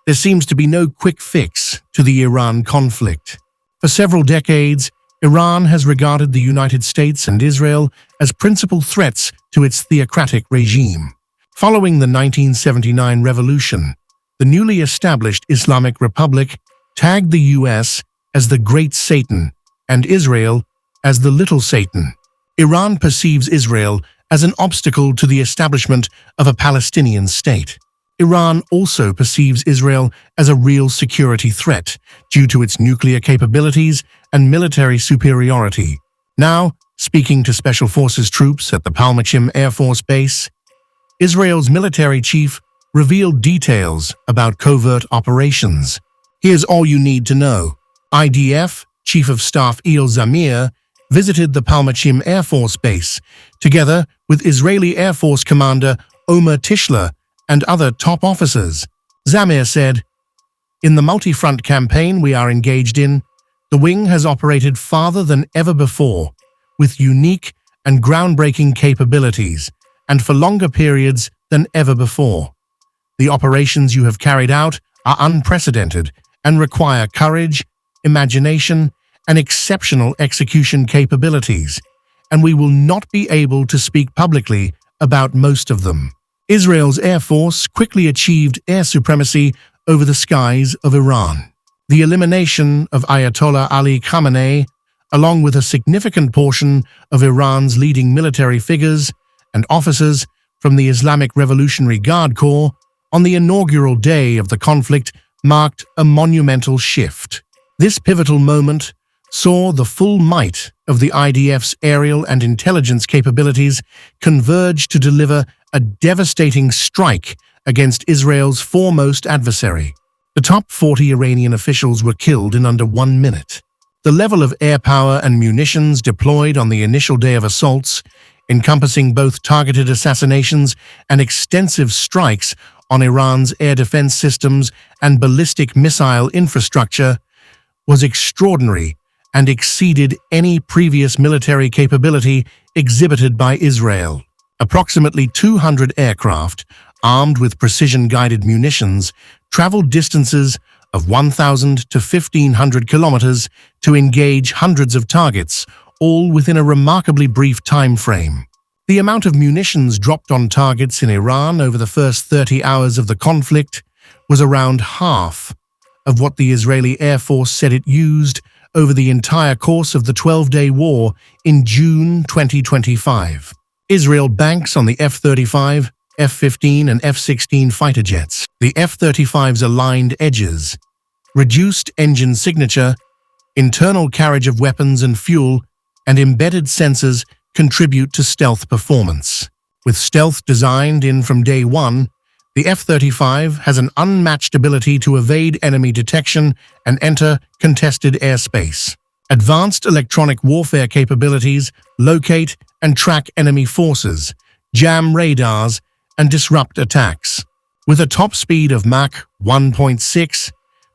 There seems to be no quick fix to the Iran conflict. For several decades, Iran has regarded the United States and Israel as principal threats to its theocratic regime. Following the 1979 revolution, the newly established Islamic Republic tagged the U.S. as the Great Satan and Israel as the Little Satan. Iran perceives Israel as an obstacle to the establishment of a Palestinian state. Iran also perceives Israel as a real security threat due to its nuclear capabilities and military superiority. Now, speaking to Special Forces troops at the Palmachim Air Force Base, Israel's military chief revealed details about covert operations. Here's all you need to know. IDF Chief of Staff El Zamir visited the Palmachim Air Force Base, together with Israeli Air Force Commander Omer Tishler and other top officers. Zamir said, "In the multi-front campaign we are engaged in, the wing has operated farther than ever before, with unique and groundbreaking capabilities, and for longer periods than ever before. The operations you have carried out are unprecedented and require courage, imagination, and exceptional execution capabilities, and we will not be able to speak publicly about most of them." Israel's Air Force quickly achieved air supremacy over the skies of Iran. The elimination of Ayatollah Ali Khamenei, along with a significant portion of Iran's leading military figures and officers from the Islamic Revolutionary Guard Corps on the inaugural day of the conflict, marked a monumental shift. This pivotal moment saw the full might of the IDF's aerial and intelligence capabilities converge to deliver a devastating strike against Israel's foremost adversary. The top 40 Iranian officials were killed in under 1 minute. The level of air power and munitions deployed on the initial day of assaults, encompassing both targeted assassinations and extensive strikes on Iran's air defense systems and ballistic missile infrastructure, was extraordinary and exceeded any previous military capability exhibited by Israel. Approximately 200 aircraft, armed with precision-guided munitions, traveled distances of 1,000 to 1,500 kilometers to engage hundreds of targets, all within a remarkably brief time frame. The amount of munitions dropped on targets in Iran over the first 30 hours of the conflict was around half of what the Israeli Air Force said it used over the entire course of the 12-day war in June 2025. Israel banks on the F-35, F-15 and F-16 fighter jets. The F-35's aligned edges, reduced engine signature, internal carriage of weapons and fuel, and embedded sensors contribute to stealth performance. With stealth designed in from day one, the F-35 has an unmatched ability to evade enemy detection and enter contested airspace. Advanced electronic warfare capabilities locate and track enemy forces, jam radars, and disrupt attacks. With a top speed of Mach 1.6,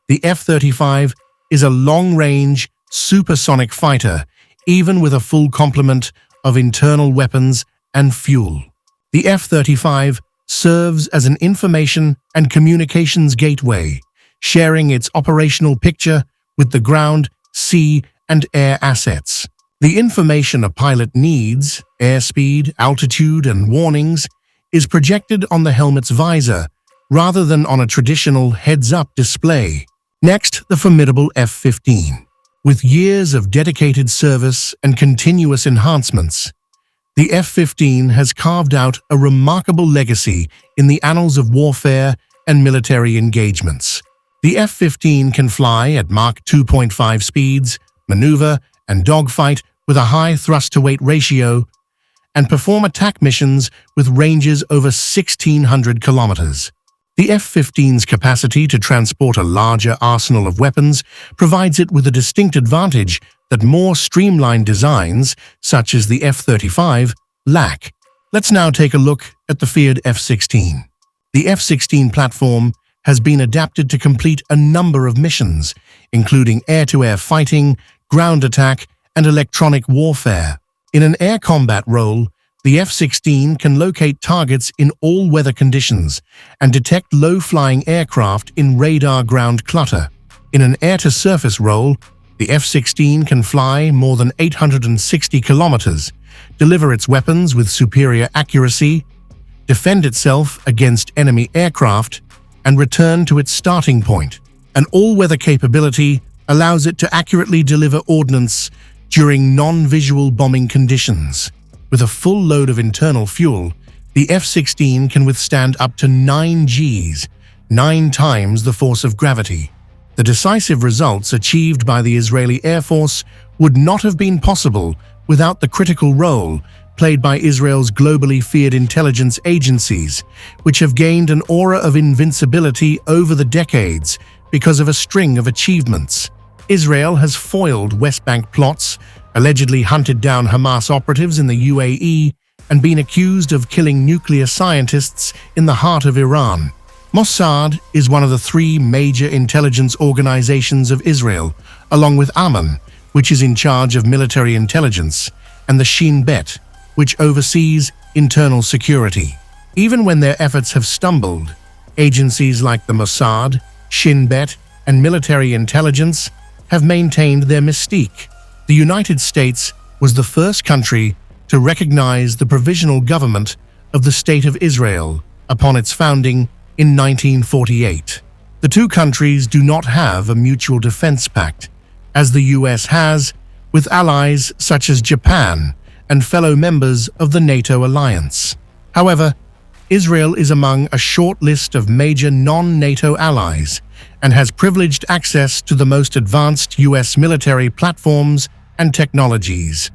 the F-35 is a long-range, supersonic fighter, even with a full complement of internal weapons and fuel. The F-35 serves as an information and communications gateway, sharing its operational picture with the ground, sea, and air assets. The information a pilot needs, airspeed, altitude, and warnings, is projected on the helmet's visor rather than on a traditional heads-up display. Next, the formidable F-15. With years of dedicated service and continuous enhancements, the F-15 has carved out a remarkable legacy in the annals of warfare and military engagements. The F-15 can fly at Mach 2.5 speeds, maneuver and dogfight with a high thrust-to-weight ratio, and perform attack missions with ranges over 1,600 kilometers. The F-15's capacity to transport a larger arsenal of weapons provides it with a distinct advantage that more streamlined designs, such as the F-35, lack. Let's now take a look at the feared F-16. The F-16 platform has been adapted to complete a number of missions, including air-to-air fighting, ground attack, and electronic warfare. In an air combat role, The F-16 can locate targets in all weather conditions and detect low-flying aircraft in radar ground clutter. In an air-to-surface role, the F-16 can fly more than 860 kilometers, deliver its weapons with superior accuracy, defend itself against enemy aircraft, and return to its starting point. An all-weather capability allows it to accurately deliver ordnance during non-visual bombing conditions. With a full load of internal fuel, the F-16 can withstand up to 9 Gs, 9 times the force of gravity. The decisive results achieved by the Israeli Air Force would not have been possible without the critical role played by Israel's globally feared intelligence agencies, which have gained an aura of invincibility over the decades because of a string of achievements. Israel has foiled West Bank plots, allegedly hunted down Hamas operatives in the UAE, and been accused of killing nuclear scientists in the heart of Iran. Mossad is one of the 3 major intelligence organizations of Israel, along with Amman, which is in charge of military intelligence, and the Shin Bet, which oversees internal security. Even when their efforts have stumbled, agencies like the Mossad, Shin Bet, and military intelligence have maintained their mystique. The United States was the first country to recognize the provisional government of the State of Israel upon its founding in 1948. The 2 countries do not have a mutual defense pact, as the US has, with allies such as Japan and fellow members of the NATO alliance. However, Israel is among a short list of major non-NATO allies and has privileged access to the most advanced US military platforms and technologies.